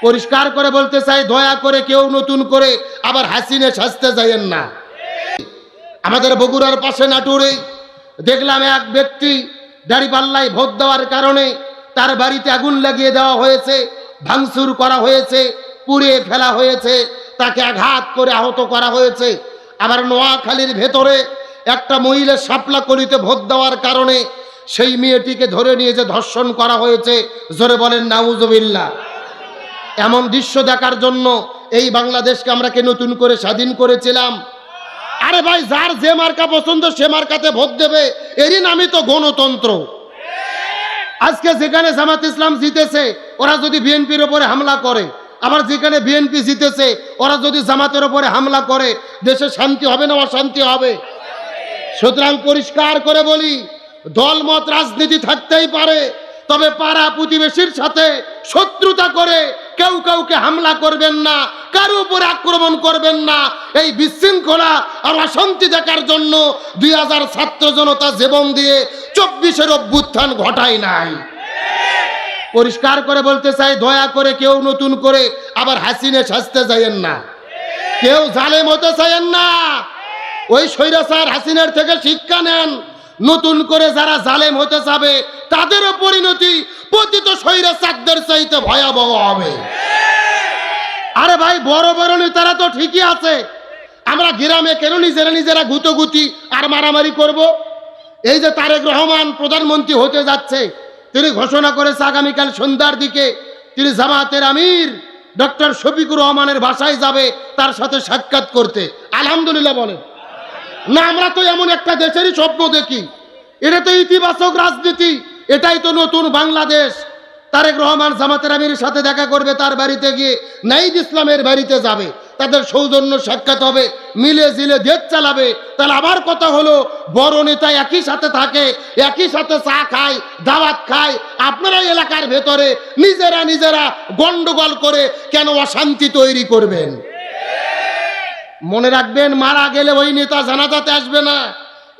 পরিষ্কার করে বলতে চাই, দয়া করে কেউ নতুন করে আবার হাসিনে সাজতে যাইয়েন না। আমাদের বগুড়ার পাশে নাটোরে দেখলাম এক ব্যক্তি দাঁড়িপাল্লায় ভোট দেওয়ার কারণে তার বাড়িতে আগুন লাগিয়ে দেওয়া হয়েছে, ভাঙচুর করা হয়েছে, পুড়িয়ে ফেলা হয়েছে, তাকে আঘাত করে আহত করা হয়েছে। আবার নোয়াখালীর ভেতরে একটা মহিলা শাপলা কলিতে ভোট দেওয়ার কারণে সেই মেয়েটিকে ধরে নিয়ে যে ধর্ষণ করা হয়েছে। জোরে বলেন নাউজুবিল্লাহ। এমন দৃশ্য দেখার জন্য এই বাংলাদেশকে আমরা কি নতুন করে স্বাধীন করেছিলাম? আরে ভাই, যার যে মার্কা পছন্দ সে মার্কাতে ভোট দেবে, এরই নামই তো গণতন্ত্র। আজকে যেখানে জামাত ইসলাম জিতেছে ওরা যদি বিএনপির ওপরে হামলা করে, আবার যেখানে বিএনপি জিতেছে ওরা যদি জামাতের ওপরে হামলা করে, দেশে শান্তি হবে না অশান্তি হবে? সুতরাং পরিষ্কার করে বলি, দলমত রাজনীতি থাকতেই পারে, তবে পাড়া প্রতিবেশীর সাথে শত্রুতা করে কেউ কাউকে হামলা করবেন না, কারো উপরে আক্রমণ করবেন না। এই বিশৃঙ্খলা আর অশান্তি দেখার জন্য 2000 ছাত্র জনতা জীবন দিয়ে 24-এর অভ্যুত্থান ঘটায় নাই। পরিষ্কার করে বলতে চাই, দয়া করে কেউ নতুন করে আবার হাসিনে সাজতে যাইয়েন না, কেউ জালেম হতে চাইয়েন না। ওই স্বৈরাচার হাসিনার থেকে শিক্ষা নেন। নতুন করে যারা জালেম হতে যাবে তাদেরও পরিণতি পতিত স্বৈরাচারদের চাইতে ভয়াবহ হবে। আরে ভাই, বড় বড় নেতারা তো ঠিকই আছে, আমরা গ্রামে কেন নিজেরা গুতোগুতি আর মারামারি করব? এই যে তারেক রহমান প্রধানমন্ত্রী হতে যাচ্ছে, তিনি ঘোষণা করেছে আগামীকাল সন্ধ্যার দিকে তিনি জামাতের আমির ডক্টর শফিকুর রহমানের বাসায় যাবে তার সাথে সাক্ষাৎ করতে। আলহামদুলিল্লাহ বলেন না? আমরা তো এমন একটা দেশেরই স্বপ্ন দেখি। এটা তো ইতিবাচক রাজনীতি, এটাই তো নতুন বাংলাদেশ। তারেক রহমান জামাতের আমিরের সাথে দেখা করবে, তার বাড়িতে গিয়ে নাইদ ইসলামের বাড়িতে যাবে, তাদের সৌজন্য সাক্ষাৎ হবে, মিলে জিলে দেশ চালাবে। তাহলে আবার কথা হলো, বড় নেতা একই সাথে থাকে, একই সাথে চা খায়, দাওয়াত খায়, আপনারা এলাকার ভেতরে নিজেরা গন্ডগোল করে কেন অশান্তি তৈরি করবেন? মনে রাখবেন, মারা গেলে ওই নেতা জানাজাতে আসবে না,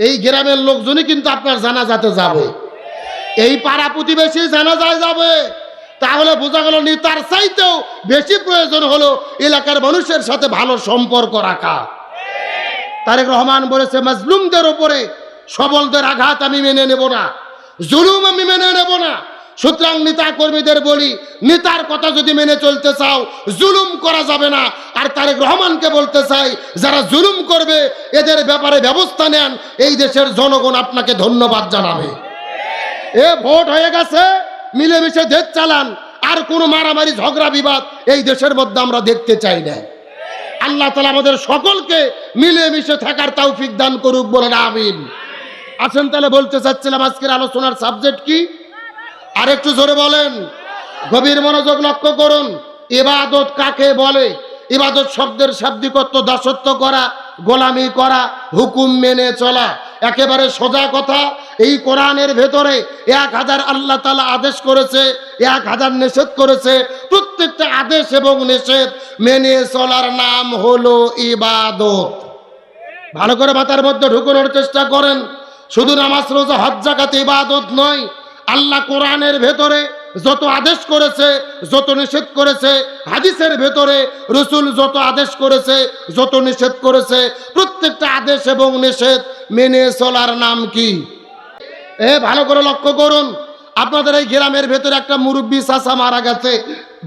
এই গ্রামের লোকজনই কিন্তু আপনার জানাজাতে যাবে, এই পাড়া প্রতিবেশী জানাজায় যাবে। তাহলে বোঝা গেল নেতার চাইতেও বেশি প্রয়োজন হলো এলাকার মানুষের সাথে ভালো সম্পর্ক রাখা। তারেক রহমান বলেছে, মাজলুমদের উপরে সবলদের আঘাত আমি মেনে নেব না, জুলুম আমি মেনে নেব না। সুতরাং নেতা কর্মীদের বলি, নেতার কথা যদি মেনে চলতে চাও জুলুম করা যাবে না। আর তারেক রহমানকে বলতে চাই, যারা জুলুম করবে এদের ব্যাপারে ব্যবস্থা নেন, এই দেশের জনগণ আপনাকে ধন্যবাদ জানাবে। এ ভোট হয়ে গেছে, মিলেমিশে দেশ চালান, আর কোনো মারামারি ঝগড়া বিবাদ এই দেশের মধ্যে আমরা দেখতে চাই না। আল্লাহ তাআলা আমাদের সকলকে মিলেমিশে থাকার তৌফিক দান করুক, বলেন আমিন। আসেন তাহলে বলতে চাচ্ছিলাম আজকের আলোচনার সাবজেক্ট কি, আর একটু জোরে বলেন, গভীর মনোযোগ লক্ষ্য করুন। ইবাদত কাকে বলে? ইবাদত শব্দের শাব্দিক অর্থ দাসত্ব করা, গোলামি করা, হুকুম মেনে চলা। একেবারে সোজা কথা, এই কোরআনের ভেতরে 1000 আল্লাহ তাআলা আদেশ করেছে, 1000 নিষেধ করেছে। প্রত্যেকটা আদেশ এবং নিষেধ মেনে চলার নাম হলো ইবাদত। ভালো করে মাথার মধ্যে ঢুকানোর চেষ্টা করেন। শুধু নামাজ রোজা হজ যাকাত ইবাদত নয়, আল্লাহ কোরআনের ভেতরে যত আদেশ করেছে, যত নিষেধ করেছে, হাদিসের ভেতরে রাসূল যত আদেশ করেছে, যত নিষেধ করেছে, প্রত্যেকটা আদেশ এবং নিষেধ মেনে চলার নাম কি? ভালো করে লক্ষ্য করুন। আপনাদের এই গ্রামের ভেতরে একটা মুরব্বী চাচা মারা গেছে,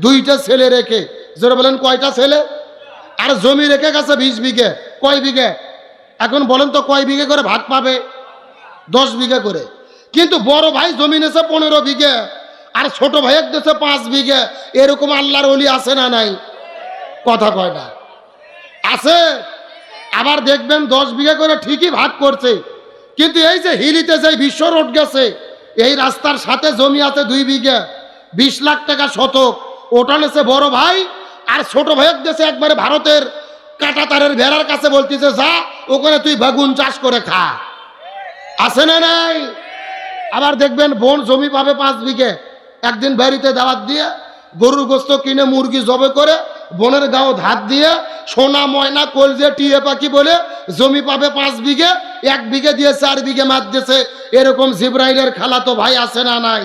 2টা ছেলে রেখে। যারা বলেন কয়টা ছেলে? আর জমি রেখে গেছে 20 বিঘে। কয় বিঘে? এখন বলেন তো কয় বিঘে করে ভাগ পাবে? 10 বিঘে করে। কিন্তু বড় ভাই জমি নেছে 15 বিঘে, আর ছোট ভাইয়ের দেশে 5 বিঘে। এরকম আল্লাহর ওলি আছে না নাই? কথা কয় না? আছে। আবার দেখবেন 10 বিঘা করে ঠিকই ভাগ করছে, কিন্তু এই যে হিলিতে যে বিশ্ব রোড গেছে, এই রাস্তার সাথে জমি আছে 2 বিঘা, 20 লাখ টাকা শতক। ওটা নেছে বড় ভাই, আর ছোট ভাইয়ের দেশে একবারে ভারতের কাঁটাতারের ভেড়ার কাছে বলতেছে, যা ওখানে তুই বেগুন চাষ করে খা। আছে না নাই? আবার দেখবেন বোন জমি পাবে 5 বিঘে। একদিন বাড়িতে দাওয়াত দিয়ে গরুর গোস্ত কিনে মুরগি জবে করে বোনের গাও ধার দিয়ে সোনা ময়না কলজে টিয়ে পাখি বলে জমি পাবে 5 বিঘে, 1 বিঘে দিয়ে 4 বিঘে মার দিয়েছে। এরকম জিব্রাইলের খালাতো ভাই আছে না নাই?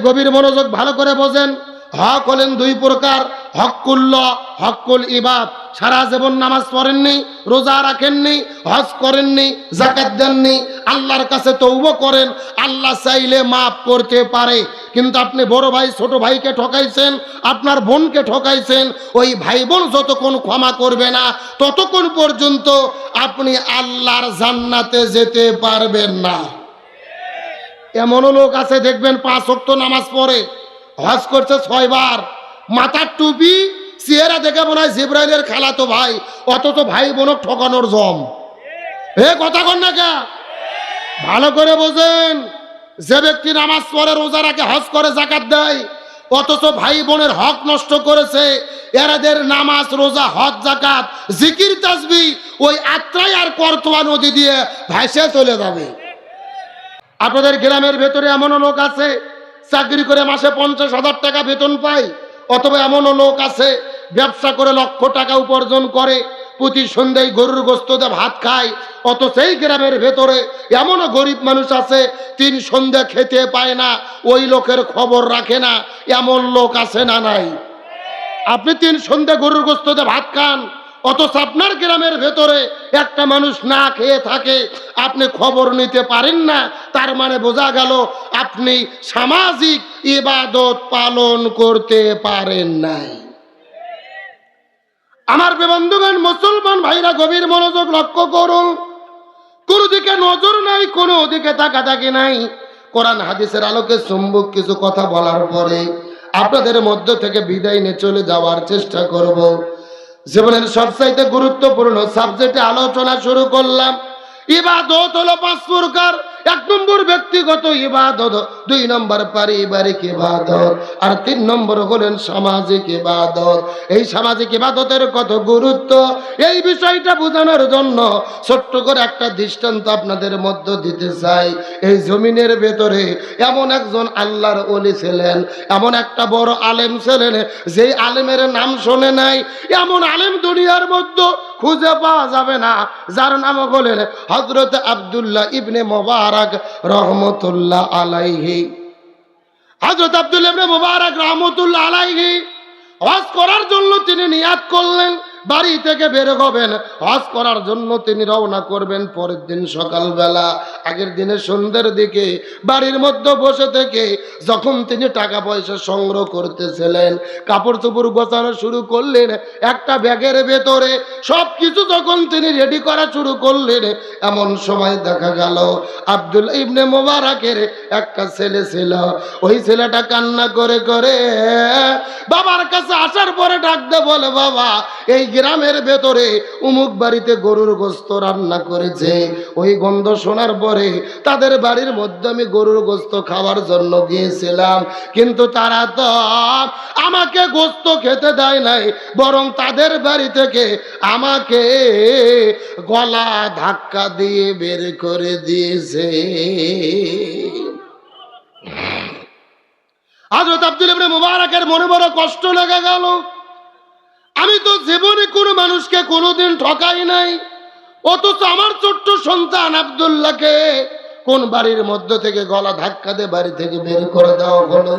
গভীর মনোযোগ ভালো করে বোঝেন। হক হলেন দুই প্রকার, হক্কুল্লাহ, হক্কুল ইবাদ। সারা জীবন নামাজ পড়েননি, রোজা রাখেননি, হজ করেননি, যাকাত দেননি, আল্লাহর কাছে তওবা করেন, আল্লাহ চাইলে মাফ করতে পারে। কিন্তু আপনি বড় ভাই ছোট ভাইকে ঠকাইছেন, আপনার বোনকে ঠকাইছেন, ওই ভাই বোন যতক্ষণ ক্ষমা করবে না ততক্ষণ পর্যন্ত আপনি আল্লাহর জান্নাতে যেতে পারবেন না। এমনও লোক আছে দেখবেন 5 ওয়াক্ত নামাজ পড়ে, হজ করছে 6 বার, মাথার টুপি, চেহারা দেখে মনে হয় জিবরাইলের খালাতো ভাই, অথচ ভাই বোনক ঠকানোর জম। কথা কন না কে? ভালো করে বোঝেন, যে ব্যক্তি নামাজ পড়ে, রোজা রাখে, হজ করে, যাকাত দেয়, অথচ ভাই বোনের হক নষ্ট করেছে, এরাদের নামাজ, রোজা, হজ, যাকাত, জিকির, তাসবিহ ওই আত্রাই আর করতোয়া নদী দিয়ে ভাসে চলে যাবে। আপনাদের গ্রামের ভেতরে এমনও লোক আছে চাকরি করে মাসে 50,000 টাকা বেতন পায়, অথবা এমনও লোক আছে ব্যবসা করে লক্ষ টাকা উপার্জন করে, প্রতি সন্ধ্যায় গরুর গোশত দিয়ে ভাত খায়, অত সেই গ্রামের ভেতরে এমনও গরিব মানুষ আছে 3 সন্ধ্যা খেতে পায় না, ওই লোকের খবর রাখে না। এমন লোক আছে না নাই? আপনি 3 সন্ধ্যা গরুর গোশত দিয়ে ভাত খান, অথচ আপনার গ্রামের ভেতরে একটা মানুষ না খেয়ে থাকে, আপনি খবর নিতে পারেন না। তার মানে বোঝা গেল আপনি সামাজিক ইবাদত পালন করতে পারেন নাই। আমার বন্ধুগণ, মুসলমান ভাইরা গভীর মনোযোগ লক্ষ্য করুন। কোন দিকে নজর নাই, কোন দিকে তাকাতাকি নাই। কোরআন হাদিসের আলোকে চুম্বক কিছু কথা বলার পরে আপনাদের মধ্য থেকে বিদায় নিয়ে চলে যাওয়ার চেষ্টা করব। জীবনের সবচাইতে গুরুত্বপূর্ণ সাবজেক্টে আলোচনা শুরু করলাম। ইবাদত হলো 5 প্রকার। 1 নম্বর ব্যক্তিগত ইবাদত, 2 নম্বর পারিবারিক ইবাদত, আর 3 নম্বর হলেন সামাজিক ইবাদত। এই সামাজিক ইবাদতের কত গুরুত্ব, এই বিষয়টা বোঝানোর জন্য ছোট্ট করে একটা দৃষ্টান্ত আপনাদের মধ্যে দিতে চাই। এই জমিনের ভেতরে এমন একজন আল্লাহর ওলি ছিলেন, এমন একটা বড় আলেম ছিলেন, যেই আলেমের নাম শোনে নাই এমন আলেম দুনিয়ার মধ্যে খুঁজে পাওয়া যাবে না, যার নাম হলেন হযরত আব্দুল্লাহ ইবনে মুবারক রহমতুল্লাহ আলাইহি। হযরত আব্দুল্লাহ ইবনে মুবারক রহমতুল্লাহ আলাইহি হজ করার জন্য তিনি নিয়াত করলেন, বাড়ি থেকে বের হবেন, হজ করার জন্য তিনি রওনা করবেন পরের দিন সকালবেলা। আগের দিনে সন্ধ্যার দিকে বাড়ির মধ্যে বসে থেকে যখন তিনি টাকা পয়সা সংগ্রহ করতেছিলেন, কাপড় চোপড় গোছানো শুরু করলেন, একটা ব্যাগের ভেতরে সবকিছু যখন তিনি রেডি করা শুরু করলেন, এমন সময় দেখা গেল আব্দুল্লাহ ইবনে মুবারকের একটা ছেলে ছিল। ওই ছেলেটা কান্না করে করে বাবার কাছে আসার পরে ডাকতে বলে, বাবা এই গ্রামের ভেতরে উমুক বাড়িতে গরুর গোশত রান্না করেছে। ওই গন্ধ শোনার পরে তাদের বাড়ির মধ্যে আমি গরুর গোশত খাওয়ার জন্য গিয়েছিলাম, কিন্তু তারা তো আমাকে গোশত খেতে দেয় নাই, বরং তাদের বাড়ি থেকে আমাকে গলা ধাক্কা দিয়ে বের করে দিয়েছে। হযরত আব্দুল্লাহ ইবনে মুবারকের মনে বড় কষ্ট লেগে গেল। আমি তো জীবনে কোনো মানুষকে কোনোদিন ঠকাই নাই, অথচ আমার ছোট্ট সন্তান আব্দুল্লাহকে কোন বাড়ির মধ্য থেকে গলা ধাক্কা দিয়ে বাড়ি থেকে বের করে দেওয়া হলো।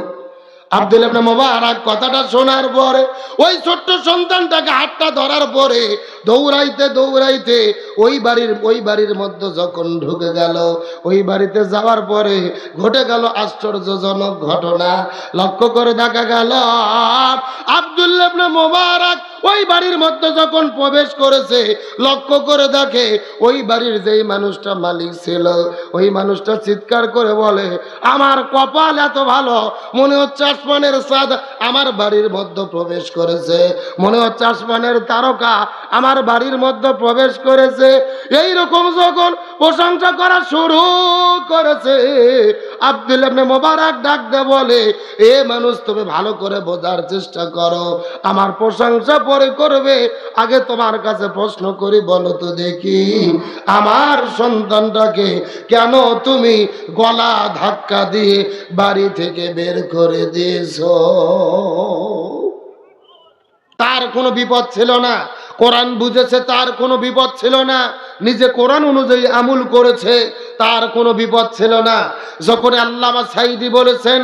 আব্দুল্লাহ ইবনে মুবারক কথাটা শোনার পরে ওই ছোট্ট সন্তানটাকে হাতটা ধরার পরে দৌড়াইতে দৌড়াইতে ওই বাড়ির মধ্যে যখন ঢুকে গেল, ওই বাড়িতে যাওয়ার পরে ঘটে গেল আশ্চর্যজনক ঘটনা। লক্ষ্য করে দেখা গেল আব্দুল্লাহ ইবনে মুবারক ওই বাড়ির মধ্যে যখন প্রবেশ করেছে, লক্ষ্য করে দেখে ওই বাড়ির যেই মানুষটা মালিক ছিল, ওই মানুষটা চিৎকার করে বলে, আমার কপাল এত ভালো, মনে হচ্ছে আসমানের চাঁদ আমার বাড়ির মধ্যে প্রবেশ করেছে, মনে হচ্ছে আসমানের তারকা আমার বাড়ির মধ্যে প্রবেশ করেছে। এই রকম যখন প্রশংসা করা শুরু করেছে, আব্দুল্লাহ ইবনে মুবারক ডাক দিয়ে বলে, এ মানুষ তুমি ভালো করে বোঝার চেষ্টা করো, আমার প্রশংসা পরে করবে, আগে তোমার কাছে প্রশ্ন করি, বলো তো দেখি আমার সন্তানটাকে কেন তুমি গলা ধাক্কা দিয়ে বাড়ি থেকে বের করে দিয়েছো? তার কোনো বিপদ ছিল না, কোরআন বুঝেছে, তার কোনো বিপদ ছিল না। নিজে কোরআন অনুযায়ী আমল করেছে, তার কোনো বিপদ ছিল না। যখন আল্লামা সাঈদী বলেছেন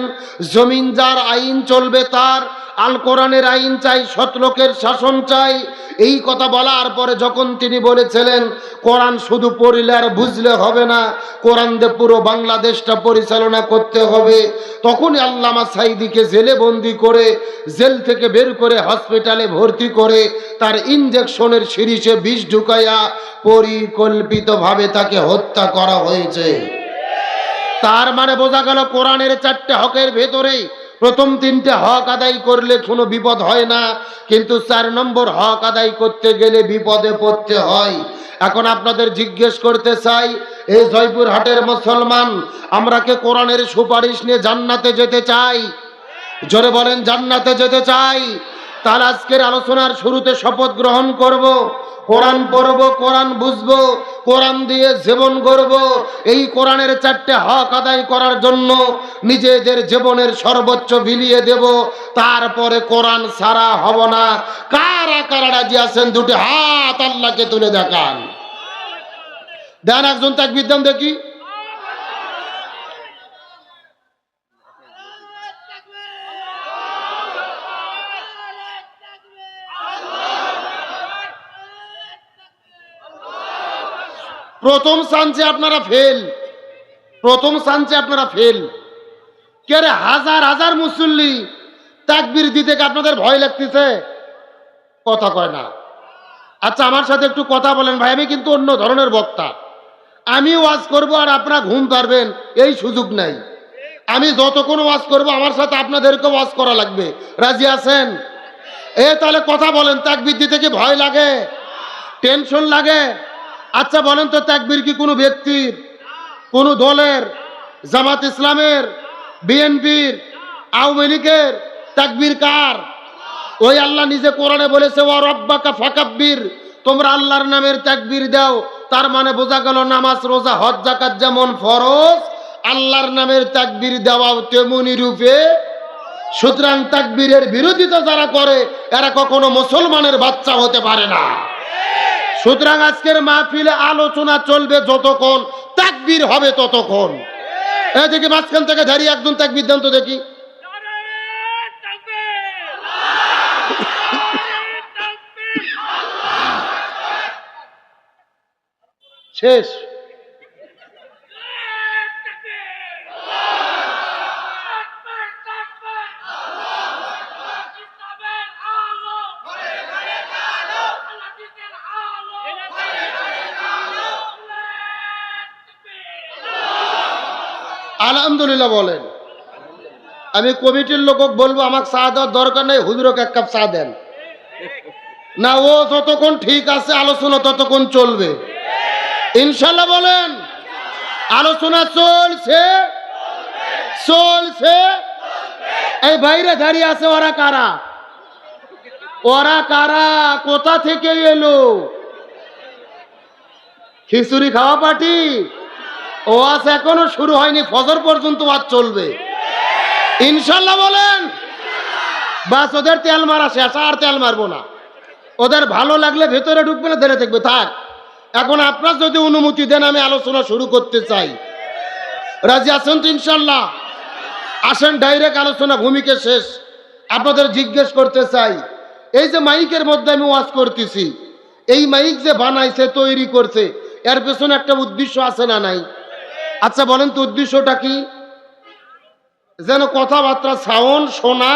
জমিন যার আইন চলবে তার, আল কোরআনের আইন চাই, সৎ লোকের শাসন চাই, এই কথা বলার পরে যখন তিনি বলেছিলেন কোরআন শুধু পড়লে আর বুঝলে হবে না, কোরআন দিয়ে পুরো বাংলাদেশটা পরিচালনা করতে হবে, তখনই আল্লামা সাঈদীকে জেলে বন্দি করে, জেল থেকে বের করে হসপিটালে ভর্তি করে তার ইনজেকশনের সিরিজে বিষ ঢুকাইয়া পরিকল্পিতভাবে তাকে হত্যা করা হয়েছে। তার মানে বোঝা গেল কোরআনের 4টে হকের ভেতরেই প্রথম 3টে হক আদায় করলে কোনো বিপদ হয় না, কিন্তু 4 নম্বর হক আদায় করতে গেলে বিপদে পড়তে হয়। এখন আপনাদের জিজ্ঞেস করতে চাই, এই জয়পুরহাটের মুসলমান, আমরা কে কোরআনের সুপারিশ নিয়ে জান্নাতে যেতে চাই? জোরে বলেন, জান্নাতে যেতে চাই? তাহলে আজকের আলোচনার শুরুতে শপথ গ্রহণ করব, কোরআন পড়ব, কোরআন বুঝবো, কোরআন দিয়ে জীবন গড়ব। এই কোরআনের 4টে হক আদায় করার জন্য নিজেদের জীবনের সর্বোচ্চ বিলিয়ে দেব, তারপরে কোরআন ছাড়া হব না। কারা কারা রাজি আছেন? 2টি হাত আল্লাহকে তুলে দেখান। দেন একজন তাকবীর দেন দেখি। প্রথম চান্সে আপনারা ফেল, প্রথম চান্সে আপনারা ফেল। কে রে, হাজার হাজার মুসল্লি, তাকবীর দিতে কি আপনাদের ভয় লাগতেছে? কথা কয় না। আচ্ছা, আমার সাথে একটু কথা বলেন ভাই, আমি কিন্তু অন্য ধরনের বক্তা। আমি ওয়াজ করব আর আপনারা ঘুম পারবেন এই সুযোগ নাই। আমি যতক্ষণ ওয়াজ করব আমার সাথে আপনাদেরকে ওয়াজ করা লাগবে। রাজি আছেন? তাহলে কথা বলেন, তাকবীর দিতে কি ভয় লাগে, টেনশন লাগে? আচ্ছা বলেন তো, তাকবীর কি কোনো ব্যক্তির, কোনো দলের, জামাত ইসলামের, বিএনপির, আওয়ামী লীগের? তাকবীর কার? ওই আল্লাহ নিজে কোরআনে বলেছে ওয়া রাব্বাকা ফাকাব্বির, তোমরা আল্লাহর নামের তাকবীর দাও। তার মানে বোঝা গেল নামাজ, রোজা, হজ, যাকাত যেমন ফরজ, আল্লাহর নামের তাকবীর দেওয়াও তেমনি রূপে। সুতরাং তাকবীরের বিরোধিতা যারা করে এরা কখনো মুসলমানের বাচ্চা হতে পারে না। সুতরাং আজকের মাহফিলে আলোচনা চলবে যতক্ষণ, তাকবীর হবে ততক্ষণ। দেখি মাঝখান থেকে দাঁড়িয়ে একজন তাকবীর দেন তো দেখি। শেষ। আলহামদুলিল্লাহ বলেন। আমি কমিটির লোক বলবো আমাকে চা দেওয়ার দরকার নেই, হুজুরকে 1 কাপ চা দেন না। ও যতক্ষণ ঠিক আছে আলোচনা ততক্ষণ চলবে ইনশাল্লাহ। বলেন, আলোচনা চলছে চলছে। এই বাইরে দাঁড়িয়ে আছে, ওরা কারা? ওরা কারা? কোথা থেকে এলো? খিচুড়ি খাওয়া পার্টি? ওয়াজ এখনো শুরু হয়নি, ফজর পর্যন্ত ওয়াজ চলবে ইনশাল্লাহ। বলেন, বাস ওদের তেল মারা শেষ, আর তেল মারবো না। ওদের ভালো লাগলে ভেতরে ঢুকবে না, ধরে দেখবে থাক। এখন আপনার যদি অনুমতি দেন আমি আলোচনা শুরু করতে চাই। রাজি আছেন তো ইনশাল্লাহ? আসেন, ডাইরেক্ট আলোচনা, ভূমিকা শেষ। আপনাদের জিজ্ঞেস করতে চাই, এই যে মাইকের মধ্যে আমি ওয়াজ করতেছি, এই মাইক যে বানাইছে, তৈরি করছে, এর পেছনে একটা উদ্দেশ্য আছে না নাই? আচ্ছা বলেন তো, উদ্দেশ্যটা কি? যেন কথাবার্তা সাউন্ড শোনা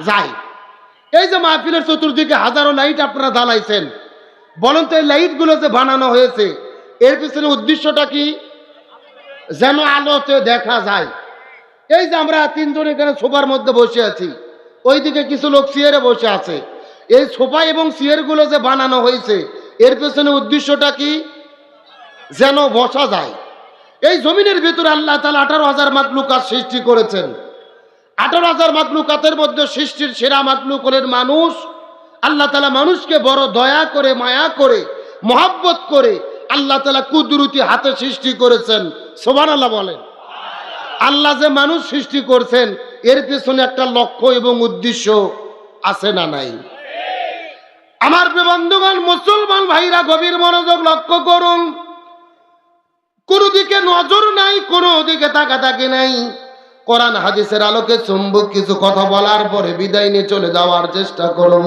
যায়। এই যে মাহফিলের চতুর্দিকে হাজারো লাইট আপনারা জ্বালাইছেন, বলেন তো এই লাইটগুলো যে বানানো হয়েছে এর পিছনে উদ্দেশ্যটা কি? যেন আলোতে দেখা যায়। এই যে আমরা 3 জন এখানে সোফার মধ্যে বসে আছি, ওইদিকে কিছু লোক চেয়ারে বসে আছে। এই সোফা এবং চেয়ারগুলো যে বানানো হয়েছে এর পেছনে উদ্দেশ্যটা কি? যেন বসা যায়। এই জমিনের ভিতরে আল্লাহ তাআলা 18,000 মাখলুকাত সৃষ্টি করেছেন। 18,000 মাখলুকাতের মধ্যে সৃষ্টির সেরা মাখলুক হলেন মানুষ। আল্লাহ তাআলা মানুষকে বড় দয়া করে, মায়া করে, মহব্বত করে আল্লাহ তাআলা কুদরতি হাতে সৃষ্টি করেছেন। সুবহানাল্লাহ বলেন। আল্লাহ যে মানুষ সৃষ্টি করছেন এর পেছনে একটা লক্ষ্য এবং উদ্দেশ্য আছে না নাই? আমার প্রিয় বন্ধুগণ, মুসলমান ভাইরা গভীর মনোযোগ লক্ষ্য করুন। কোনো দিকে নজর নাই, কোনো দিকে তাকাতাকি নাই। কোরআন হাদিসের আলোকে চুম্বক কিছু কথা বলার পরে বিদায় নিয়ে চলে যাওয়ার চেষ্টা করব।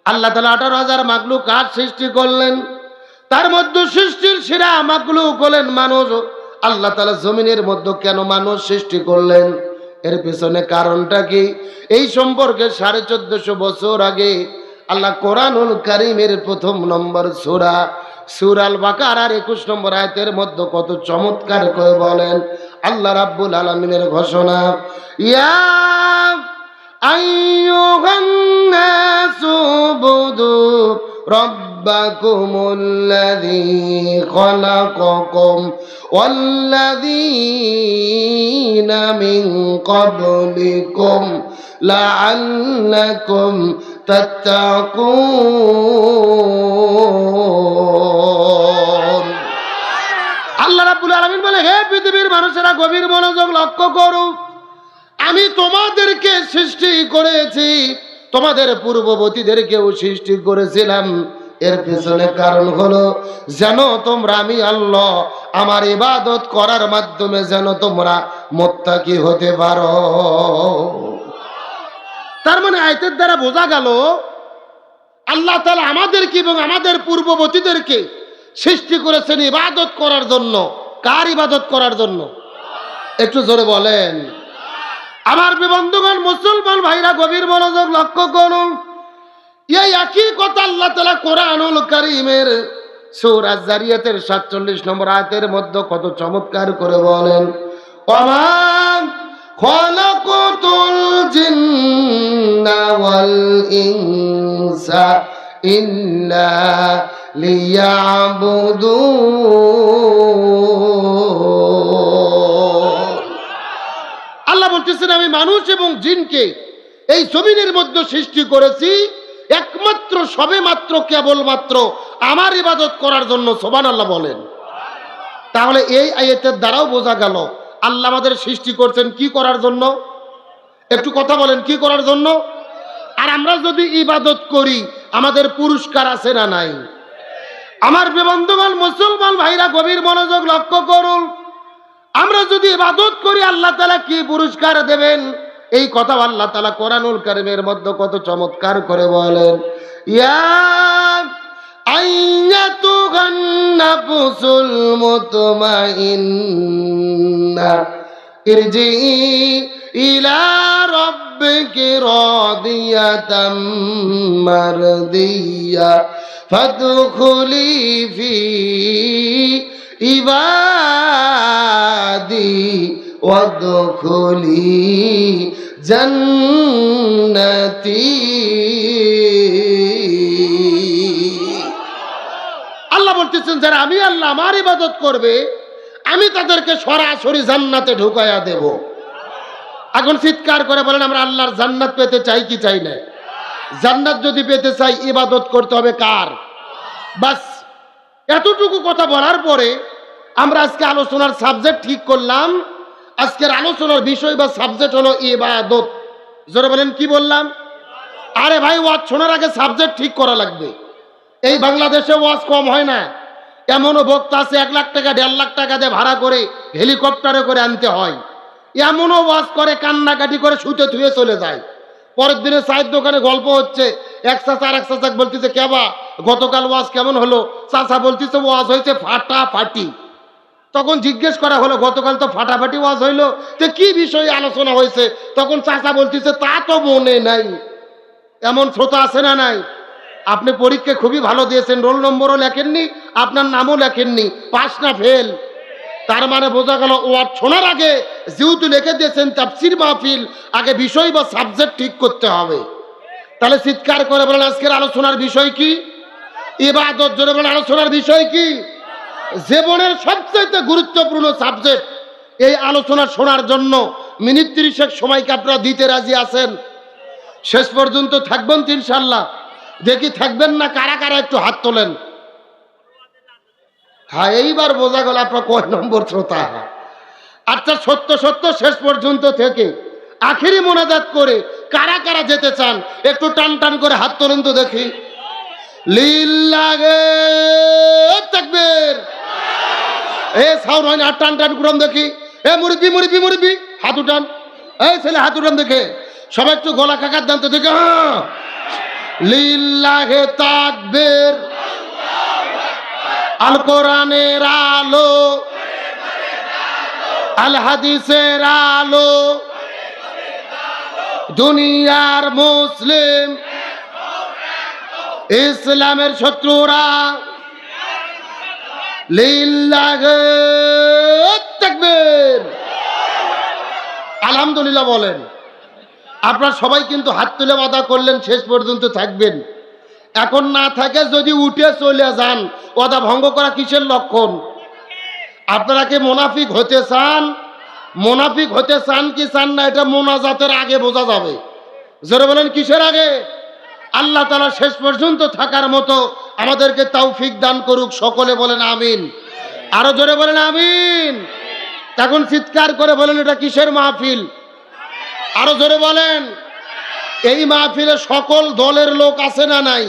আল্লাহ তাআলা 18,000 মাখলুকাত সৃষ্টি করলেন, তার মধ্যে সৃষ্টির সেরা মাখলুক হলেন মানুষ। আল্লাহ তাআলা জমিনের মধ্যে কেন মানুষ সৃষ্টি করলেন, এর পেছনে কারণটা কি, এই সম্পর্কে 1450 বছর আগে আল্লাহ কোরআনুল কারীমের প্রথম নম্বর সূরা সূরাল বাকারার 21 নম্বর আয়াতের মধ্যে কত চমৎকার করে বলেন। আল্লাহ রাব্বুল আলামিনের ঘোষণা, ইয়া আইয়ুহান নাসু বুদু রাব্বাকুমুল্লাযী খালাকাকুম ওয়াল্লাযীনা মিন ক্বাবলিকুম লাআল্লাকুম তাত্তাকুন। আল্লাহ রাব্বুল আলামিন বলে, হে পৃথিবীর মানুষেরা গভীর মনোযোগ লক্ষ্য করো। আমি তোমাদেরকে সৃষ্টি করেছি, তোমাদের পূর্ববর্তীদেরকেও সৃষ্টি করেছিলাম। এর পেছনে কারণ হলো যেন তোমরা আমি আল্লাহ আমার ইবাদত করার মাধ্যমে যেন তোমরা মুত্তাকি হতে পারো। তার মানে আয়াতের দ্বারা বোঝা গেল আল্লাহ তাআলা আমাদেরকে এবং আমাদের পূর্ববর্তীদেরকে সৃষ্টি করেছেন ইবাদত করার জন্য। কার ইবাদত করার জন্য? একটু জোরে বলেন। আমার বন্ধুগণ, মুসলমান ভাইরা গভীর মনোযোগ লক্ষ্য করুন। এই একই কথা আল্লাহ তাআলা কোরআনুল কারীমের সূরা যারিয়াতের 47 নম্বর আয়াতের মধ্যে কত চমৎকার করে বলেন, ওয়া খালাকাতুল জিন্না ওয়াল ইনসা ইল্লা লিয়াবুদুন। আল্লাহ বলতেছেন, আমি মানুষ এবং জিনকে এই জমিনের মধ্যে সৃষ্টি করেছি একমাত্র সবেমাত্র কেবলমাত্র আমার ইবাদত করার জন্য। সুবহানাল্লাহ বলেন। তাহলে এই আয়াতের দ্বারাও বোঝা গেল আল্লাহ আমাদের সৃষ্টি করছেন কি করার জন্য? একটু কথা বলেন, কি করার জন্য? আর আমরা যদি ইবাদত করি আমাদের পুরস্কার আছে না নাই? আমার বন্ধুগণ, মুসলমান ভাইরা গভীর মনোযোগ লক্ষ্য করুন। আমরা যদি ইবাদত করি আল্লাহ তাআলা কি পুরস্কার দেবেন, এই কথা আল্লাহ তাআলা কোরআনুল কারীমের মধ্যে কত চমৎকার করে বলেন, ইয়া আইয়াতুহান নাফসুল মুতমাইন্না ইরজিই ইলা রাব্বিকি রাদিয়াতাম মারদিয়া ফাদখুলি ফি ইবাদি ওয়াদখুলি জান্নাতি। আল্লাহ বলতেছেন, যারা আমি আল্লাহ আমার ইবাদত করবে আমি তাদেরকে সরাসরি জান্নাতে ঢুকাইয়া দেব। এখন চিৎকার করে বলেন, আমরা আল্লাহর জান্নাত পেতে চাই কি চাই না? জান্নাত যদি পেতে চাই ইবাদত করতে হবে কার? বাস এতটুকু কথা বলার পরে আমরা আজকে আলোচনার সাবজেক্ট ঠিক করলাম। আজকের আলোচনার বিষয় বা সাবজেক্ট হলো ইবাদত। জোরে বলেন, কি বললাম? আরে ভাই, ওয়াজ শোনার আগে সাবজেক্ট ঠিক করা লাগবে। এই বাংলাদেশে ওয়াজ কম হয় না। এমনও বক্তা আছে 1 লাখ টাকা 1.5 লাখ টাকা দিয়ে ভাড়া করে হেলিকপ্টারে করে আনতে হয়। এমনও ওয়াজ করে কান্নাকাটি করে শুতে ধুয়ে চলে যায়। পরের দিনে চায়ের দোকানে গল্প হচ্ছে, এক চাচা আর এক চাচা বলতেছে, কেবা গতকাল ওয়াজ কেমন হলো? চাচা বলতেছে, ওয়াজ হয়েছে ফাটাফাটি। তখন জিজ্ঞেস করা হলো, গতকাল তো ফাটাফাটি ওয়াজ হইলো, তো কি বিষয়ে আলোচনা হয়েছে? তখন চাচা বলতেছে, তা তো মনে নাই। এমন শ্রোতা আছে না নাই? আপনি পরীক্ষা খুবই ভালো দিয়েছেন, রোল নম্বরও লেখেননি, আপনার নামও লেখেননি, পাস না ফেল। তার মানে বোঝা গেল ওয়াজ শোনার আগে যেহেতু লিখে দিয়েছেন তাফসীর মাহফিল, আগে বিষয় বা সাবজেক্ট ঠিক করতে হবে। তাহলে চিৎকার করে বলেন, আজকের আলোচনার বিষয় কি? ইবাদত। জোরে বলেন, আলোচনার বিষয় কি? জীবনের সবচেয়ে গুরুত্বপূর্ণ সাবজেক্ট। এই আলোচনা শোনার জন্য মিনিট 30 সময়কে আপনারা দিতে রাজি আছেন? শেষ পর্যন্ত থাকবেন তো ইনশাআল্লাহ? দেখি থাকবেন না কারা কারা, একটু হাত তোলেন। হ্যাঁ, এইবার বোঝা গেল আপনার কয় নম্বর শ্রোতা। আচ্ছা, সত্য সত্য শেষ পর্যন্ত থেকে আখেরি মোনাজাত করে কারা কারা যেতে চান একটু টান টান করে হাত তোলেন তো দেখি। লিল্লাহে তাকবীর। এ সাউন্ড হয় না, টান টান কুরান দেখি। এ মুরব্বি মুরব্বি মুরব্বি হাত উঠান। এই ছেলে হাত উঠান দেখে, সবাই একটু গলা কাকার দান তো দেখে। হ্যাঁ, লিল্লাহে তাকবীর। আল কোরআনের আলো, আল হাদিসের আলো, দুনিয়ার মুসলিম ইসলামের শত্রুরা লিল্লাহে তাকবীর। আলহামদুলিল্লাহ বলেন। আপনারা সবাই কিন্তু হাত তুলে ওয়াদা করলেন শেষ পর্যন্ত থাকবেন। এখন না থাকে যদি উঠে চলে যান, ওয়াদা ভঙ্গ করা কিসের লক্ষণ? আপনারা কি মুনাফিক হতে চান? মুনাফিক হতে চান কি চান না, এটা মোনাজাতের আগে বোঝা যাবে। জোরে বলেন কিসের আগে? আল্লাহ তাআলা শেষ পর্যন্ত থাকার মতো আমাদেরকে তৌফিক দান করুক। সকলে বলেন আমিন। আরো জোরে বলেন আমিন। তখন চিৎকার করে বলেন এটা কিসের মাহফিল? আরো জোরে বলেন। এই মাহফিলে সকল দলের লোক আছে না নাই?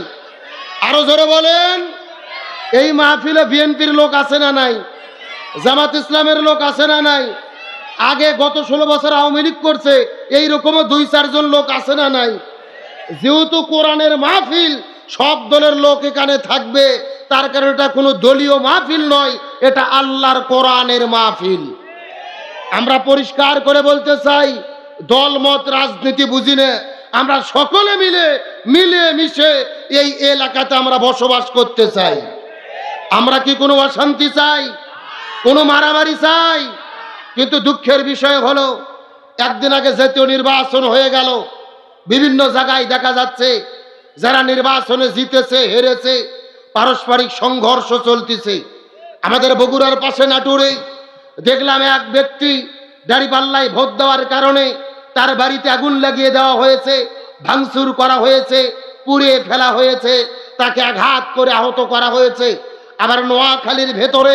আরো জোরে বলেন। এই মাহফিলে বিএনপির লোক আছে না নাই? জামাত ইসলামের লোক আছে না নাই? আগে গত 16 বছর আওয়ামী লীগ করছে, এইরকমও 2-4 জন লোক আছে না নাই? যেহেতু কোরআনের মাহফিল, সব দলের লোক এখানে থাকবে, তার কারণে এটা কোনো দলীয় মাহফিল নয়, এটা আল্লাহর কোরআনের মাহফিল। আমরা পরিষ্কার করে বলতে চাই, দল মত রাজনীতি বুঝি না, আমরা সকলে মিলে মিশে এই এলাকাতে আমরা বসবাস করতে চাই। আমরা কি কোনো অশান্তি চাই? কোনো মারামারি চাই? কিন্তু দুঃখের বিষয় হলো, একদিন আগে জাতীয় নির্বাচন হয়ে গেল, বিভিন্ন জায়গায় দেখা যাচ্ছে যারা নির্বাচনে জিতেছে হেরেছে, পারস্পরিক সংঘর্ষ চলতেছে। আমাদের বগুড়ার পাশে নাটোরে দেখলাম এক ব্যক্তি দাঁড়িপাল্লায় ভোট দেওয়ার কারণে তার বাড়িতে আগুন লাগিয়ে দেওয়া হয়েছে, ভাঙচুর করা হয়েছে, পুড়িয়ে ফেলা হয়েছে, তাকে আঘাত করে আহত করা হয়েছে। আবার নোয়াখালীর ভেতরে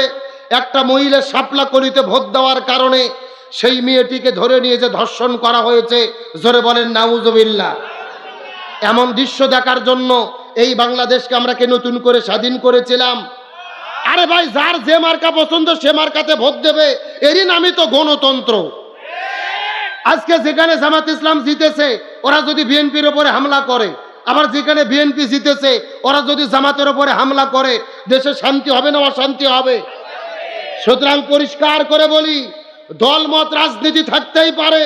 একটা মহিলা শাপলা কলিতে ভোট দেওয়ার কারণে সেই মেয়েটিকে ধরে নিয়ে যে ধর্ষণ করা হয়েছে। জোরে বলেন নাউজুবিল্লাহ। এমন দৃশ্য দেখার জন্য এই বাংলাদেশকে আমরা কি নতুন করে স্বাধীন করেছিলাম? আরে ভাই, যার যে মার্কা পছন্দ সে মার্কাতে ভোট দেবে, এরই নামই তো গণতন্ত্র। আজকে যেখানে জামাত ইসলাম জিতেছে, ওরা যদি বিএনপির উপরে হামলা করে, আবার যেখানে বিএনপি জিতেছে ওরা যদি জামাতের উপরে হামলা করে, দেশে শান্তি হবে না অশান্তি হবে? সুতরাং পরিষ্কার করে বলি, দলমত রাজনীতি থাকতেই পারে,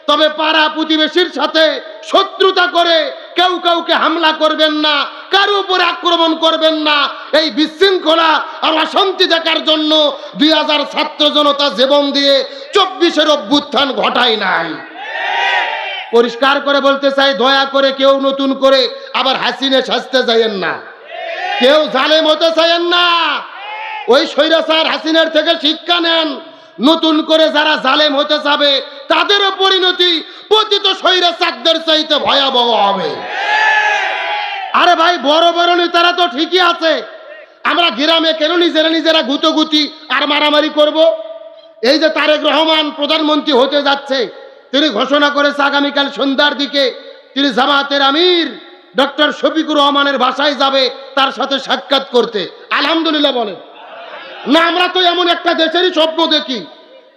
তবে পাড়া প্রতিবেশীর সাথে শত্রুতা করে কেউ কাউকে হামলা করবেন না, কারো উপরে আক্রমণ করবেন না। এই বিশৃঙ্খলা আর অশান্তি দেখার জন্য 2000 ছাত্র জনতা জীবন দিয়ে 24-এর অভ্যুত্থান ঘটায় নাই। পরিষ্কার করে বলতে চাই, দয়া করে কেউ নতুন করে আবার হাসিনে সাজতে যাইয়েন না, কেউ জালেম হতে চাইয়েন না। ওই স্বৈরাচার হাসিনার থেকে শিক্ষা নেন। নতুন করে যারা জালেম হতে যাবে তাদেরও পরিণতি পতিত স্বৈরাচারদের চাইতে ভয়াবহ হবে। আরে ভাই, বড় বড় নেতারা তো ঠিকই আছে, আমরা গ্রামে কেন নিজেরা গুতোগুতি আর মারামারি করব? এই যে তারেক রহমান প্রধানমন্ত্রী হতে যাচ্ছে, তিনি ঘোষণা করেছে আগামীকাল সন্ধ্যার দিকে তিনি জামাতের আমির ডক্টর শফিকুর রহমানের বাসায় যাবে তার সাথে সাক্ষাৎ করতে। আলহামদুলিল্লাহ বলেন না? আমরা তো এমন একটা দেশেরই স্বপ্ন দেখি।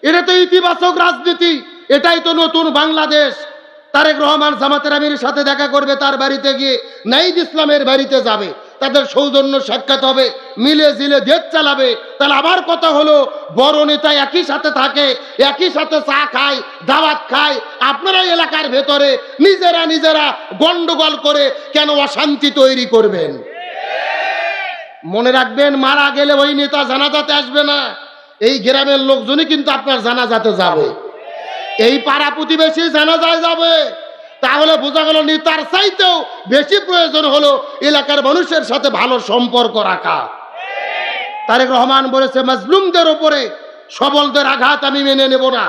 এটা তো ইতিবাচক রাজনীতি, এটাই তো নতুন বাংলাদেশ। তারেক রহমান জামাতের আমিরের সাথে দেখা করবে, তার বাড়িতে গিয়ে নাঈদ ইসলামের বাড়িতে যাবে, তাদের সৌজন্য সাক্ষাৎ হবে, মিলে জিলে দেশ চালাবে। তাহলে আবার কথা হলো, বড় নেতা একই সাথে থাকে, একই সাথে চা খায়, দাওয়াত খায়, আপনারা এলাকার ভেতরে নিজেরা গন্ডগোল করে কেন অশান্তি তৈরি করবেন? মনে রাখবেন, মারা গেলে ওই নেতা জানাজাতে আসবে না, এই গ্রামের লোকজনই কিন্তু আপনার জানাজাতে যাবে, এই পাড়া প্রতিবেশী জানাজায় যাবে। তাহলে বোঝা গেল নেতার চাইতেও বেশি প্রয়োজন হলো এলাকার মানুষের সাথে ভালো সম্পর্ক রাখা। তারেক রহমান বলেছে, মাজলুমদের উপরে সবলদের আঘাত আমি মেনে নেব না,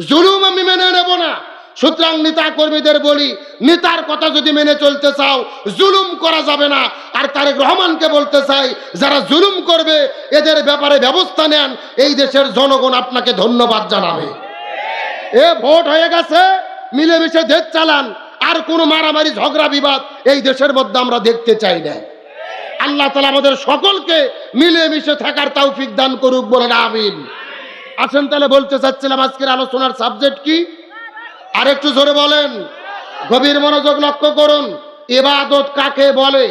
জুলুম আমি মেনে নেব না। সুতরাং নেতা কর্মীদের বলি, নেতার কথা যদি মেনে চলতে চাও জুলুম করা যাবে না। আর তারেক রহমানকে বলতে চাই, যারা জুলুম করবে এদের ব্যাপারে ব্যবস্থা নেন, এই দেশের জনগণ আপনাকে ধন্যবাদ জানাবে। এ ভোট হয়ে গেছে, মিলেমিশে দেশ চালান, আর কোনো মারামারি ঝগড়া বিবাদ এই দেশের মধ্যে আমরা দেখতে চাই না। আল্লাহ তাআলা আমাদের সকলকে মিলেমিশে থাকার তৌফিক দান করুক, বলেন আমিন। আসেন তাহলে বলতে চাচ্ছিলাম আজকের আলোচনার সাবজেক্ট কি, আর একটু জোরে বলেন। গভীর মনোযোগ লক্ষ্য করুন। ইবাদত কাকে বলে?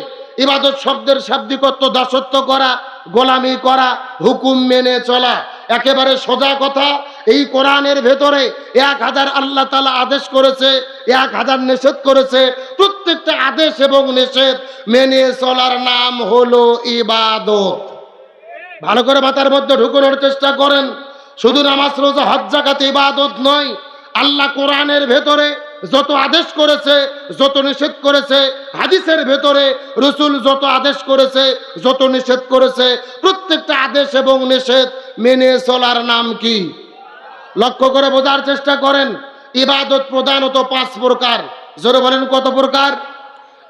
ইবাদত শব্দের শাব্দিক অর্থ দাসত্ব করা, গোলামি করা, হুকুম মেনে চলা। একেবারে সোজা কথা, এই কোরআনের ভেতরে 1000 আল্লাহ তাআলা আদেশ করেছে, 1000 নিষেধ করেছে। প্রত্যেকটা আদেশ এবং নিষেধ মেনে চলার নাম হলো ইবাদত। ভালো করে মাথার মধ্যে ঢুকানোর চেষ্টা করেন। শুধু নামাজ, রোজা, হজ, যাকাত ইবাদত নয়। আল্লাহ কোরআনের ভেতরে যত আদেশ করেছে, যত নিষেধ করেছে, হাদিসের ভেতরে রাসূল যত আদেশ করেছে, যত নিষেধ করেছে, প্রত্যেকটা আদেশ এবং নিষেধ মেনে চলার নাম কি? লক্ষ্য করে বোঝার চেষ্টা করেন। ইবাদত প্রধানত 5 প্রকার। জোরে বলেন কত প্রকার?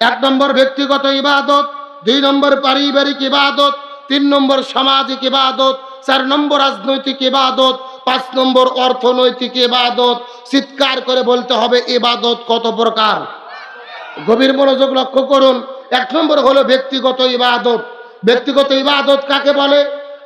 1 নম্বর ব্যক্তিগত ইবাদত, 2 নম্বর পারিবারিক ইবাদত, 3 নম্বর সামাজিক ইবাদত, 4 নম্বর রাজনৈতিক ইবাদত, 5 নম্বর অর্থনৈতিক ইবাদত। চিৎকার করে বলতে হবে ইবাদত কত প্রকার। গভীর মনোযোগ লক্ষ্য করুন। 1 নম্বর হলো ব্যক্তিগত ইবাদত। ব্যক্তিগত ইবাদত কাকে বলে?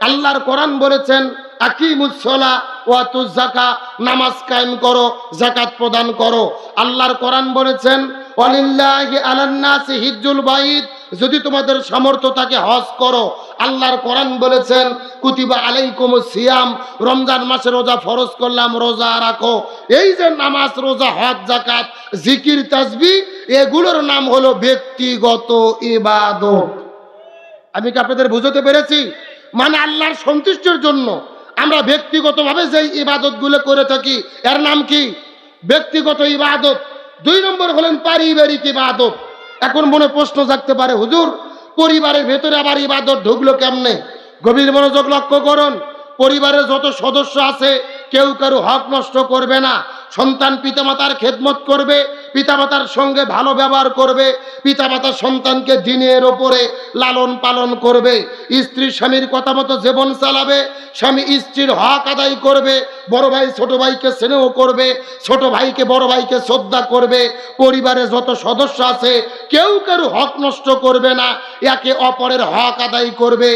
আল্লাহর কোরআন বলেছেন আকিমুস সালাহ ওয়া আতুজ যাকাত, নামাজ কায়েম করো, যাকাত প্রদান করো। আল্লাহর কোরআন বলেছেন ওয়ালিল্লাহি আলান নাসি হিজ্জুল বাইত, যদি তোমাদের সামর্থ্য থাকে হজ করো। আল্লাহর কোরআন বলেছেন কুতিবা আলাইকুমুস সিয়াম, রমজান মাসে রোজা ফরজ করলাম, রোজা রাখো। এই যে নামাজ, রোজা, হজ, যাকাত, জিকির, তাসবিহ, এগুলোর নাম হলো ব্যক্তিগত ইবাদত। আমি কি আপনাদের বুঝাতে পেরেছি? মানে আল্লাহর সন্তুষ্টির জন্য আমরা ব্যক্তিগতভাবে যেই ইবাদতগুলো করে থাকি, এর নাম কি? ব্যক্তিগত ইবাদত। 2 নম্বর হলেন পারিবারিক ইবাদত। এখন মনে প্রশ্ন জাগতে পারে, হুজুর পরিবারের ভেতরে আবার ইবাদত ঢুকলো কেমনে? গভীর মনোযোগ লক্ষ্য করুন। পরিবারের যত সদস্য আছে কেউ কারো হক নষ্ট করবে না। সন্তান পিতামাতার খেদমত করবে, পিতামাতার সঙ্গে ভালো ব্যবহার করবে, পিতামাতার সন্তানকে দ্বীনের ওপরে লালন পালন করবে, স্ত্রী স্বামীর কথা মতো জীবন চালাবে, স্বামী স্ত্রীর হক আদায় করবে, বড় ভাই ছোট ভাইকে স্নেহ করবে, ছোট ভাইকে বড় ভাইকে শ্রদ্ধা করবে। পরিবারে যত সদস্য আছে কেউ কারো হক নষ্ট করবে না, একে অপরের হক আদায় করবে।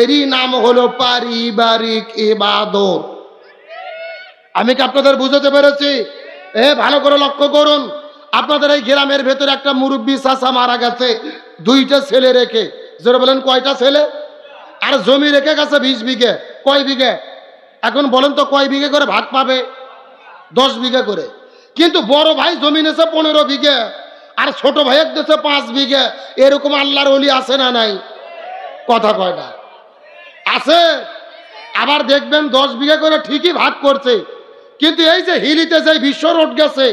এরই নাম হলো পারিবারিক ইবাদত। আমি কি আপনাদের বুঝাতে পেরেছি? ভালো করে লক্ষ্য করুন। আপনাদের এই গ্রামের ভেতরে একটা মুরব্বী চাচা মারা গেছে, 2টা ছেলে রেখে। জোরে বলেন কয়টা ছেলে? আর জমি রেখে গেছে 20 বিঘে। কয় বিঘে? এখন বলেন তো কয় বিঘে করে ভাগ পাবে? 10 বিঘে করে। কিন্তু বড় ভাই জমি নেছে 15 বিঘে, আর ছোট ভাইয়ের দেশে 5 বিঘে। এরকম আল্লাহর ওলি আছে না নাই? কথা কয় না? আছে। আবার দেখবেন 10 বিঘা করে ঠিকই ভাগ করছে, কিন্তু এই যে হিলিতে যে বিশ্ব রোড গেছে,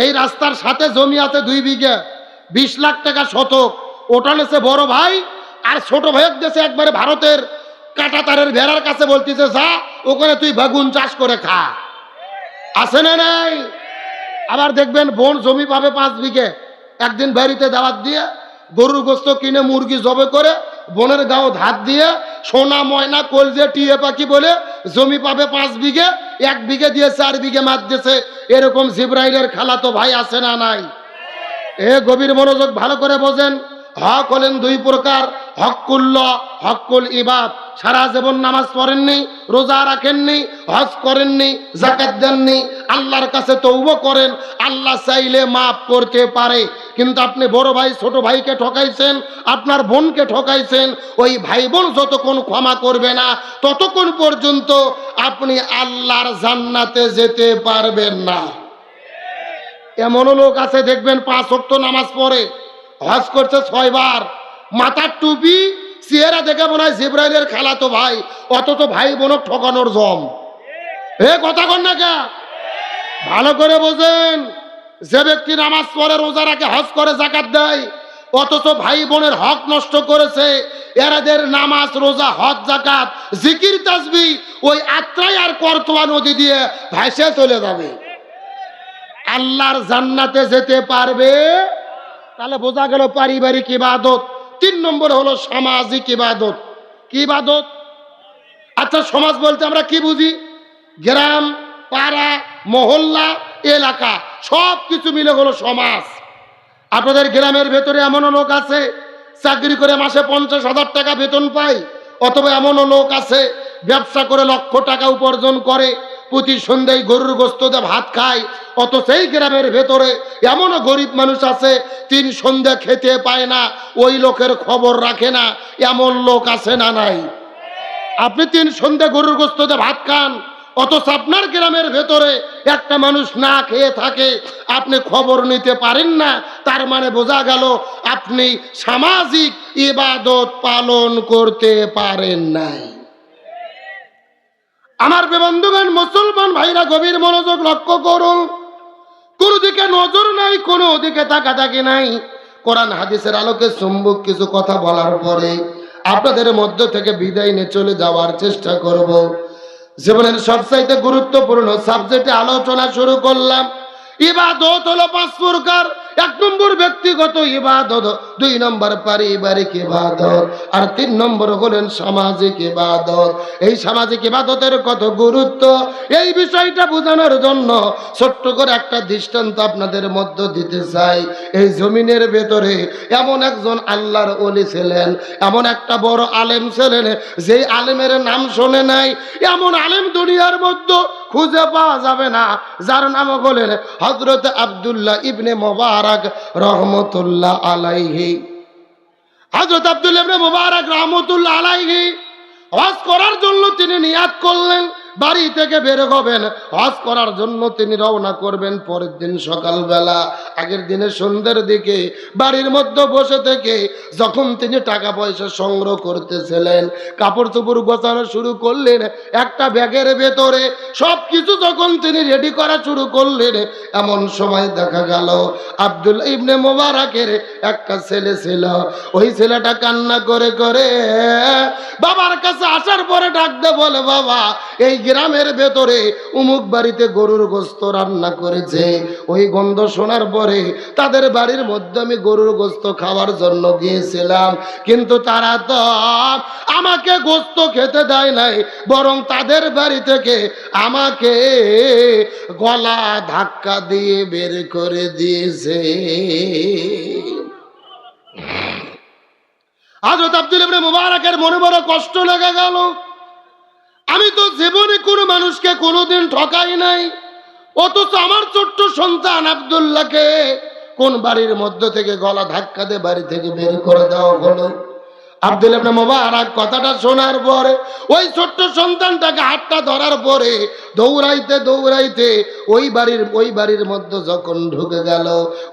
এই রাস্তার সাথে জমি আছে 2 বিঘা, 20 লাখ টাকা শতক। ওটা নেছে বড় ভাই, আর ছোট ভাইয়ের দেশে একবারে ভারতের কাঁটাতারের ভেড়ার কাছে বলতেছে যা ওখানে তুই বেগুন চাষ করে খা। আছে না নাই? আবার দেখবেন বোন জমি পাবে 5 বিঘে। একদিন বাড়িতে দাওয়াত দিয়ে গরুর গোস্ত কিনে মুরগি জবে করে বোনের গাও ধার দিয়ে সোনা ময়না কলজে টিয়ে পাখি বলে জমি পাবে 5 বিঘে, 1 বিঘে দিয়ে 4 বিঘে মার দিয়েছে। এরকম জিব্রাইলের খালাতো ভাই আছে না নাই? গভীর মনোযোগ ভালো করে বোঝেন। হক হলেন 2 প্রকার, হকুল্লাহ, হকুল ইবাদ। সারা জীবন নামাজ পড়েননি, রোজা রাখেননি, হজ করেননি, যাকাত দেননি, আল্লাহর কাছে তওবা করেন, আল্লাহ চাইলে মাফ করতে পারে। কিন্তু আপনি বড় ভাই ছোট ভাইকে ঠকাইছেন, আপনার বোনকে ঠকাইছেন, ওই ভাই বোন যতক্ষণ ক্ষমা করবে না ততক্ষণ পর্যন্ত আপনি আল্লাহর জান্নাতে যেতে পারবেন না। এমনও লোক আছে দেখবেন 5 ওয়াক্ত নামাজ পড়ে, হজ করছে 6 বার, মাথার টুপি, চেহারা দেখে মনে হয় জিব্রাইলের খালাতো ভাই, অথচ ভাই বোনক ঠকানোর জম। কথা কন না কে? ভালো করে বোঝেন। যে ব্যক্তি নামাজ পড়ে, রোজা রাখে, হজ করে, যাকাত দেয়, অথচ ভাই বোনের হক নষ্ট করেছে, এরাদের নামাজ, রোজা, হজ, যাকাত, জিকির, তাসবিহ ওই আত্রাই আর করতোয়া নদী দিয়ে ভাসে চলে যাবে, আল্লাহর জান্নাতে যেতে পারবে। তাহলে বোঝা গেল পারিবারিক ইবাদত। 3 নম্বর হলো সামাজিক ইবাদত। কি ইবাদত? আচ্ছা, সমাজ বলতে আমরা কি বুঝি? গ্রাম, পাড়া, মহল্লা, এলাকা সব কিছু মিলে হলো সমাজ। আপনাদের গ্রামের ভেতরে এমনও লোক আছে চাকরি করে মাসে 50,000 টাকা বেতন পায়, অথবা এমনও লোক আছে ব্যবসা করে লক্ষ টাকা উপার্জন করে, প্রতি সন্ধ্যায় গরুর গোশত দিয়ে ভাত খায়। অত সেই গ্রামের ভেতরে এমনও গরিব মানুষ আছে 3 সন্ধ্যা খেতে পায় না, ওই লোকের খবর রাখে না। এমন লোক আছে না নাই? আপনি 3 সন্ধ্যা গরুর গোশত দিয়ে ভাত খান, অথচ আপনার গ্রামের ভেতরে একটা মানুষ না খেয়ে থাকে, আপনি খবর নিতে পারেন না। তার মানে বোঝা গেল আপনি সামাজিক ইবাদত পালন করতে পারেন নাই। আমার বন্ধুগণ, মুসলমান ভাইরা গভীর মনোযোগ লক্ষ্য করুন। কোন দিকে নজর নাই, কোনো দিকে তাকাতাকি নাই। কোরআন হাদিসের আলোকে চুম্বক কিছু কথা বলার পরে আপনাদের মধ্য থেকে বিদায় নিয়ে চলে যাওয়ার চেষ্টা করব। জীবনের সবচাইতে গুরুত্বপূর্ণ সাবজেক্টে আলোচনা শুরু করলাম। ইবাদত হলো 5 প্রকার। 1 নম্বর ব্যক্তিগত ইবাদত, 2 নম্বর পারিবারিক ইবাদত, আর 3 নম্বর হলেন সামাজিক ইবাদত। এই সামাজিক ইবাদতের কত গুরুত্ব, এই বিষয়টা বোঝানোর জন্য ছোট্ট করে একটা দৃষ্টান্ত আপনাদের মধ্যে দিতে চাই। এই জমিনের ভেতরে এমন একজন আল্লাহর ওলি ছিলেন, এমন একটা বড় আলেম ছিলেন, যেই আলেমের নাম শোনে নাই এমন আলেম দুনিয়ার মধ্যে খুঁজে পাওয়া যাবে না, যার নাম হলেন হযরত আব্দুল্লাহ ইবনে মুবারক রহমতুল্লাহ আলাইহি। হযরত আব্দুল্লাহ ইবনে মুবারক রহমতুল্লাহ আলাইহি হজ করার জন্য তিনি নিয়াত করলেন, বাড়ি থেকে বের হবেন, হজ করার জন্য তিনি রওনা করবেন পরের দিন সকালবেলা। আগের দিনে সন্ধ্যার দিকে বাড়ির মধ্যে বসে থেকে যখন তিনি টাকা পয়সা সংগ্রহ করতেছিলেন, কাপড় চোপড় গোছানো শুরু করলেন, একটা ব্যাগের ভেতরে সবকিছু যখন তিনি রেডি করা শুরু করলেন, এমন সময় দেখা গেল আব্দুল্লাহ ইবনে মুবারকের একটা ছেলে ছিল। ওই ছেলেটা কান্না করে করে বাবার কাছে আসার পরে ডাকতে বলে, বাবা এই গ্রামের ভেতরে উমুক বাড়িতে গরুর গোশত রান্না করেছে। ওই গন্ধ শোনার পরে তাদের বাড়ির মধ্যে আমি গরুর গোশত খাওয়ার জন্য গিয়েছিলাম, কিন্তু তারা তো আমাকে গোশত খেতে দেয় নাই, বরং তাদের বাড়ি থেকে আমাকে গলা ধাক্কা দিয়ে বের করে দিয়েছে। হযরত আব্দুল্লাহ ইবনে মুবারকের মনে বড় কষ্ট লেগে গেল। আমি তো জীবনে কোনো মানুষকে কোনোদিন ঠকাই নাই, অথচ আমার ছোট্ট সন্তান আব্দুল্লাহকে কোন বাড়ির মধ্য থেকে গলা ধাক্কা দিয়ে বাড়ি থেকে বের করে দেওয়া হলো। আব্দুল্লাহ ইবনে মুবারক কথাটা শোনার পরে ওই ছোট্ট সন্তানটাকে হাতটা ধরার পরে দৌড়াইতে দৌড়াইতে ওই বাড়ির মধ্যে যখন ঢুকে গেল,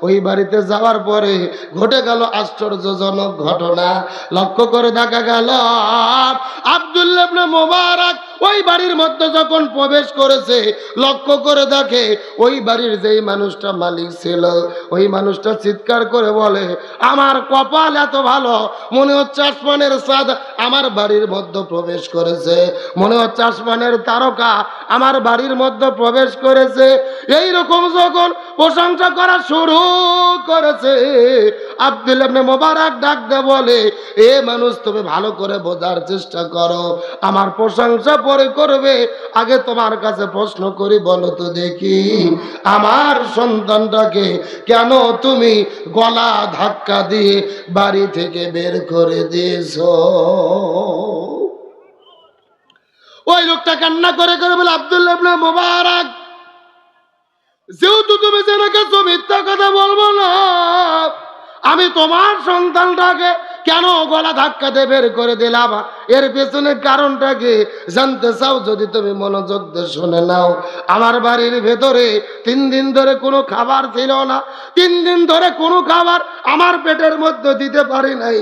ওই বাড়িতে যাওয়ার পরে ঘটে গেল আশ্চর্যজনক ঘটনা। লক্ষ্য করে দেখা গেল আব্দুল্লাহ ইবনে মুবারক ওই বাড়ির মধ্যে যখন প্রবেশ করেছে, লক্ষ্য করে দেখে ওই বাড়ির যেই মানুষটা মালিক ছিল, ওই মানুষটা চিৎকার করে বলে, আমার কপাল এত ভালো, মনে হচ্ছে আসমানের চাঁদ আমার বাড়ির মধ্যে প্রবেশ করেছে, মনে হচ্ছে আসমানের তারকা আমার বাড়ির মধ্যে প্রবেশ করেছে। এই রকম যখন প্রশংসা করা শুরু করেছে, আব্দুল্লাহ ইবনে মুবারক ডাক দিয়ে বলে, এ মানুষ তুমি ভালো করে বোঝার চেষ্টা করো, আমার প্রশংসা পরে করবে, আগে তোমার কাছে প্রশ্ন করি, বলো তো দেখি আমার সন্তানটাকে কেন তুমি গলা ধাক্কা দিয়ে বাড়ি থেকে বের করে দিয়েছো? ওই লোকটা কান্না করে করে বলে, আব্দুল্লাহ ইবনে মুবারক, যেহেতু তুমি জেনে গেছো মিথ্যা কথা বলবো না, আমি তোমার সন্তানটাকে কেন গলা ধাক্কা দিয়ে বের করে দিলাম, এর পেছনে কারণটা কি জানতে চাও? যদি তুমি মনোযোগ দিয়ে শুনে নাও। আমার বাড়ির ভেতরে 3 দিন ধরে কোনো খাবার ছিল না, 3 দিন ধরে কোনো খাবার আমার পেটের মধ্যে দিতে পারি নাই,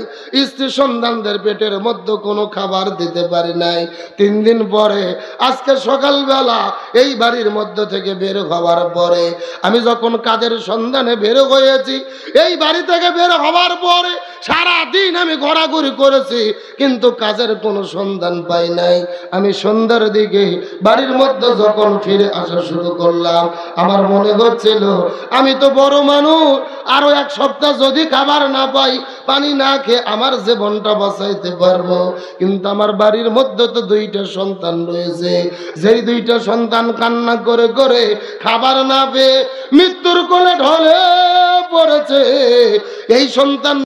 স্ত্রী সন্তানদের পেটের মধ্যে কোনো খাবার দিতে পারি নাই। 3 দিন পরে আজকে সকালবেলা এই বাড়ির মধ্যে থেকে বের হওয়ার পরে আমি যখন কাজের সন্ধানে বের হয়েছি, এই বাড়ি থেকে বের হওয়ার পরে সারা দিন আমি ঘোরাঘুরি করেছি, কিন্তু কাজের কোনো সন্ধান পাই নাই। আমি সন্ধ্যার দিকে বাড়ির মধ্যে যখন ফিরে আসা শুরু করলাম, আমার মনে হচ্ছিল আমি তো বড় মানুষ, আরো 1 সপ্তাহ যদি খাবার না পাই, পানি না খেয়ে আমার জীবনটা বাঁচাইতে পারবো। কিন্তু আমার বাড়ির মধ্যে তো 2টা সন্তান রয়েছে, যেই 2টা সন্তান কান্না করে করে খাবার না পেয়ে মৃত্যুর কোলে ঢলে পড়েছে। এই সন্তান